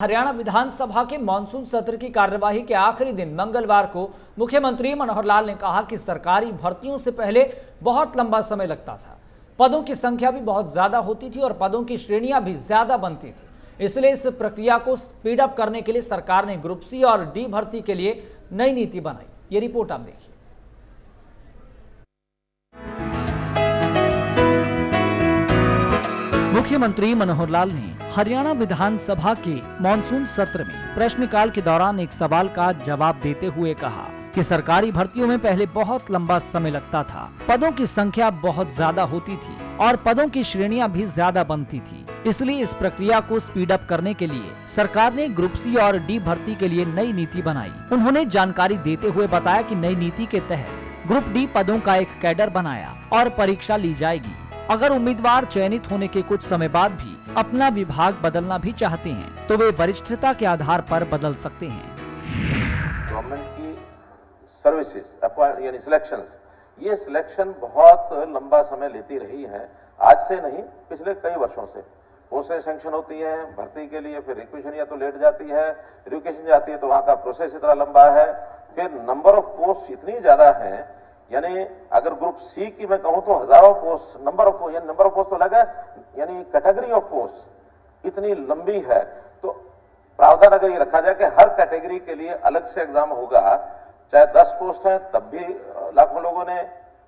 हरियाणा विधानसभा के मानसून सत्र की कार्यवाही के आखिरी दिन मंगलवार को मुख्यमंत्री मनोहर लाल ने कहा कि सरकारी भर्तियों से पहले बहुत लंबा समय लगता था। पदों की संख्या भी बहुत ज्यादा होती थी और पदों की श्रेणियां भी ज्यादा बनती थी। इसलिए इस प्रक्रिया को स्पीड अप करने के लिए सरकार ने ग्रुप सी और डी भर्ती के लिए नई नीति बनाई। ये रिपोर्ट आप देखिए। मुख्यमंत्री मनोहर लाल ने हरियाणा विधानसभा के मानसून सत्र में प्रश्नकाल के दौरान एक सवाल का जवाब देते हुए कहा कि सरकारी भर्तियों में पहले बहुत लंबा समय लगता था, पदों की संख्या बहुत ज्यादा होती थी और पदों की श्रेणियां भी ज्यादा बनती थी। इसलिए इस प्रक्रिया को स्पीड अप करने के लिए सरकार ने ग्रुप सी और डी भर्ती के लिए नई नीति बनाई। उन्होंने जानकारी देते हुए बताया कि नई नीति के तहत ग्रुप डी पदों का एक कैडर बनाया और परीक्षा ली जाएगी। अगर उम्मीदवार चयनित होने के कुछ समय बाद भी अपना विभाग बदलना भी चाहते हैं तो वे वरिष्ठता के आधार पर बदल सकते हैं। गवर्नमेंट की सर्विसेज यानी सिलेक्शंस, ये सिलेक्शन बहुत लंबा समय लेती रही है। आज से नहीं, पिछले कई वर्षों से पोस्टें सैंक्शन होती हैं भर्ती के लिए, फिर रिक्वेशन या तो लेट जाती है, रिक्वेशन जाती है तो वहां का प्रोसेस इतना लंबा है, फिर नंबर ऑफ पोस्ट इतनी ज्यादा है। यानी अगर ग्रुप सी की मैं कहूं तो हजारों पोस्ट, नंबर ऑफ पोस्ट तो अलग है, यानी कैटेगरी ऑफ पोस्ट इतनी लंबी है। तो प्रावधान अगर ये रखा जाए कि हर कैटेगरी के लिए अलग से एग्जाम होगा, चाहे 10 पोस्ट है तब भी लाखों लोगों ने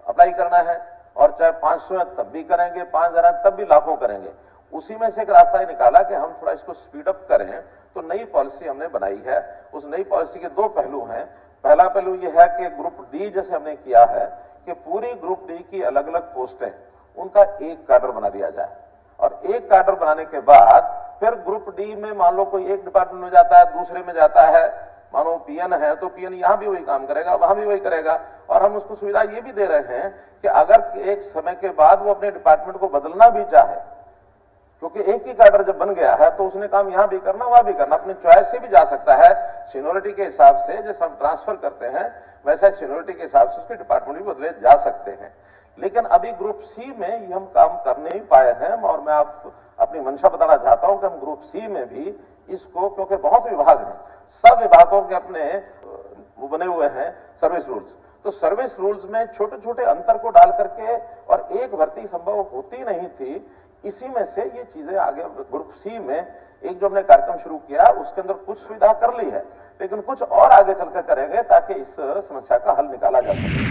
अप्लाई करना है, और चाहे 500 है तब भी करेंगे, 5000 है तब भी लाखों करेंगे। उसी में से एक रास्ता निकाला कि हम थोड़ा इसको स्पीड अप करें, तो नई पॉलिसी हमने बनाई है। उस नई पॉलिसी के दो पहलू हैं। पहला पहलू यह है कि ग्रुप डी जैसे हमने किया है कि पूरी ग्रुप डी की अलग अलग पोस्टें, उनका एक कैडर बना दिया जाए, और एक कैडर बनाने के बाद फिर ग्रुप डी में मान लो कोई एक डिपार्टमेंट में जाता है, दूसरे में जाता है, मानो पीएन है तो पीएन यहां भी वही काम करेगा, वहां भी वही करेगा। और हम उसको सुविधा ये भी दे रहे हैं कि अगर एक समय के बाद वो अपने डिपार्टमेंट को बदलना भी चाहे, क्योंकि एक ही कैडर जब बन गया है तो उसने काम यहां भी करना वहां भी करना, अपने चॉइस से भी जा सकता है। सीनियरिटी के हिसाब से जैसे हम ट्रांसफर करते हैं वैसे सीनियरिटी के हिसाब से उसके डिपार्टमेंट भी बदले जा सकते हैं। लेकिन अभी ग्रुप सी में ये हम काम कर नहीं पाए हैं, और मैं आपको अपनी मंशा बताना चाहता हूं कि हम ग्रुप सी में भी इसको, क्योंकि बहुत विभाग हैं, सब विभागों के अपने वो बने हुए हैं सर्विस रूल्स, तो सर्विस रूल्स में छोटे छोटे अंतर को डाल करके, और एक भर्ती संभव होती नहीं थी, इसी में से ये चीजें आगे ग्रुप सी में एक जो हमने कार्यक्रम शुरू किया उसके अंदर कुछ सुविधा कर ली है, लेकिन कुछ और आगे चलकर करेंगे ताकि इस समस्या का हल निकाला जा सके।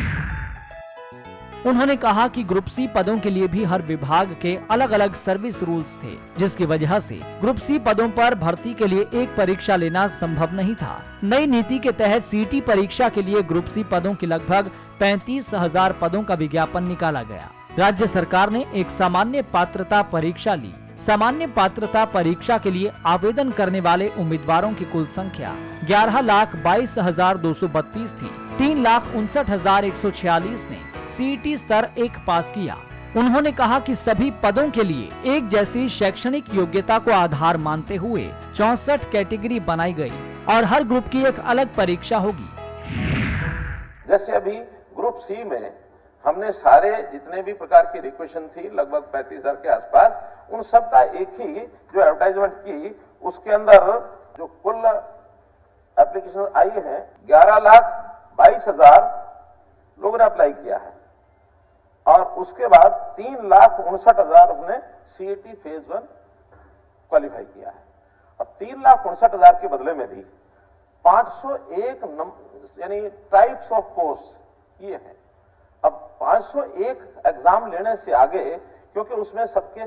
उन्होंने कहा कि ग्रुप सी पदों के लिए भी हर विभाग के अलग अलग सर्विस रूल्स थे, जिसकी वजह से ग्रुप सी पदों पर भर्ती के लिए एक परीक्षा लेना संभव नहीं था। नई नीति के तहत सीटी परीक्षा के लिए ग्रुप सी पदों की लगभग 35,000 पदों का विज्ञापन निकाला गया। राज्य सरकार ने एक सामान्य पात्रता परीक्षा ली। सामान्य पात्रता परीक्षा के लिए आवेदन करने वाले उम्मीदवारों की कुल संख्या 11,22,232 थी। 3,59,146 ने सीईटी स्तर 1 पास किया। उन्होंने कहा कि सभी पदों के लिए एक जैसी शैक्षणिक योग्यता को आधार मानते हुए 64 कैटेगरी बनाई गई और हर ग्रुप की एक अलग परीक्षा होगी। जैसे अभी ग्रुप सी में हमने सारे जितने भी प्रकार की रिक्वेशन थी लगभग 35,000 के आसपास, उन सब का एक ही जो एडवर्टाइजमेंट की उसके अंदर जो कुल एप्लीकेशन आई है 11,22,000 लोगों ने अप्लाई किया है, और उसके बाद 3,59,000 ने सीईटी फेज 1 क्वालिफाई किया है। अब 3,59,000 के बदले में भी 501 यानी टाइप्स ऑफ पोस्ट ये है। अब 501 एग्जाम लेने से आगे, क्योंकि उसमें सबके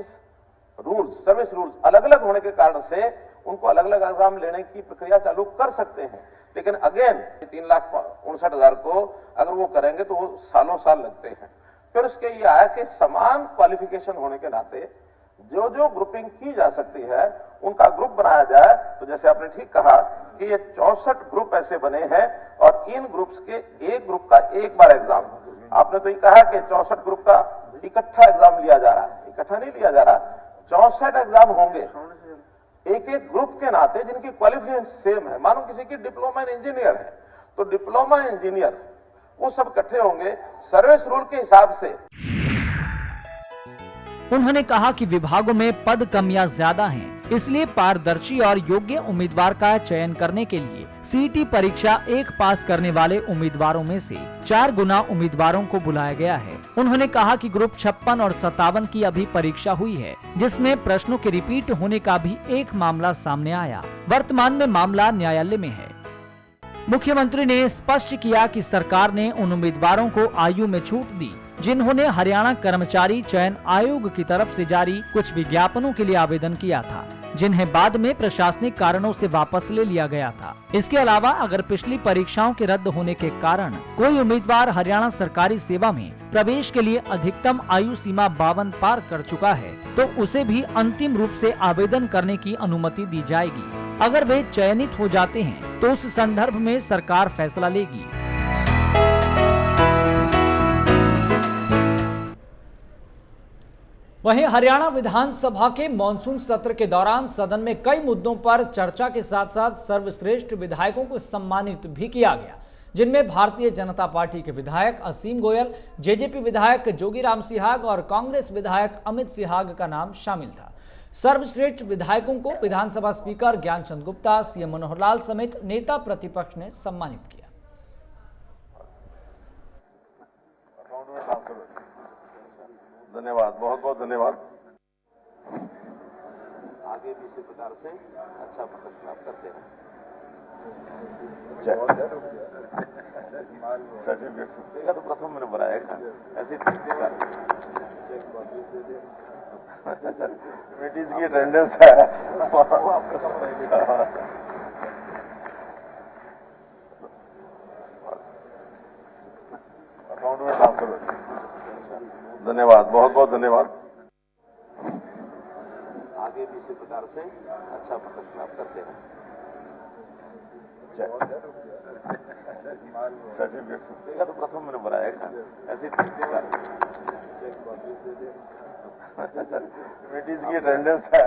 रूल्स, सर्विस रूल्स अलग अलग होने के कारण से उनको अलग अलग एग्जाम लेने की प्रक्रिया चालू कर सकते हैं, लेकिन अगेन 3,59,000 को अगर वो करेंगे तो वो सालों साल लगते हैं। फिर उसके ये आया कि समान क्वालिफिकेशन होने के नाते जो जो ग्रुपिंग की जा सकती है उनका ग्रुप बनाया जाए। तो जैसे आपने ठीक कहा कि ये 64 ग्रुप ऐसे बने हैं, और इन ग्रुप्स के एक ग्रुप का एक बार एग्जाम, आपने तो ये कहा कि 64 ग्रुप का इकट्ठा एग्जाम लिया जा रहा है, इकट्ठा नहीं लिया जा रहा, 64 एग्जाम होंगे एक एक ग्रुप के नाते जिनकी क्वालिफिकेशन सेम है। मानो किसी की डिप्लोमा इंजीनियर है तो डिप्लोमा इंजीनियर वो सब इकट्ठे होंगे सर्विस रूल के हिसाब से। उन्होंने कहा कि विभागों में पद कम या ज्यादा हैं, इसलिए पारदर्शी और योग्य उम्मीदवार का चयन करने के लिए सीईटी परीक्षा 1 पास करने वाले उम्मीदवारों में से 4 गुना उम्मीदवारों को बुलाया गया है। उन्होंने कहा कि ग्रुप 56 और 57 की अभी परीक्षा हुई है, जिसमें प्रश्नों के रिपीट होने का भी एक मामला सामने आया। वर्तमान में मामला न्यायालय में है। मुख्यमंत्री ने स्पष्ट किया कि सरकार ने उन उम्मीदवारों को आयु में छूट दी जिन्होंने हरियाणा कर्मचारी चयन आयोग की तरफ से जारी कुछ विज्ञापनों के लिए आवेदन किया था, जिन्हें बाद में प्रशासनिक कारणों से वापस ले लिया गया था। इसके अलावा अगर पिछली परीक्षाओं के रद्द होने के कारण कोई उम्मीदवार हरियाणा सरकारी सेवा में प्रवेश के लिए अधिकतम आयु सीमा 52 पार कर चुका है, तो उसे भी अंतिम रूप से आवेदन करने की अनुमति दी जाएगी। अगर वे चयनित हो जाते हैं तो उस संदर्भ में सरकार फैसला लेगी। वहीं हरियाणा विधानसभा के मॉनसून सत्र के दौरान सदन में कई मुद्दों पर चर्चा के साथ साथ सर्वश्रेष्ठ विधायकों को सम्मानित भी किया गया, जिनमें भारतीय जनता पार्टी के विधायक असीम गोयल, जेजेपी विधायक जोगीराम सिहाग और कांग्रेस विधायक अमित सिहाग का नाम शामिल था। सर्वश्रेष्ठ विधायकों को विधानसभा स्पीकर ज्ञानचंद गुप्ता, सीएम मनोहर लाल समेत नेता प्रतिपक्ष ने सम्मानित किया। धन्यवाद, बहुत बहुत धन्यवाद। आगे भी इसी प्रकार से अच्छा प्रदर्शन आप करते हैं। सर्टिफिकेट तो प्रथम मैंने बनाया ऐसे मीटिंग्स की अटेंडेंस है। अकाउंट में ट्रांसफर। धन्यवाद, बहुत बहुत धन्यवाद। आगे भी इसी प्रकार से अच्छा प्रदर्शन आप करते हैं। सर्टिफिकेट तो प्रथम मैंने बनाया ऐसे मीटिंग्स की अटेंडेंस है।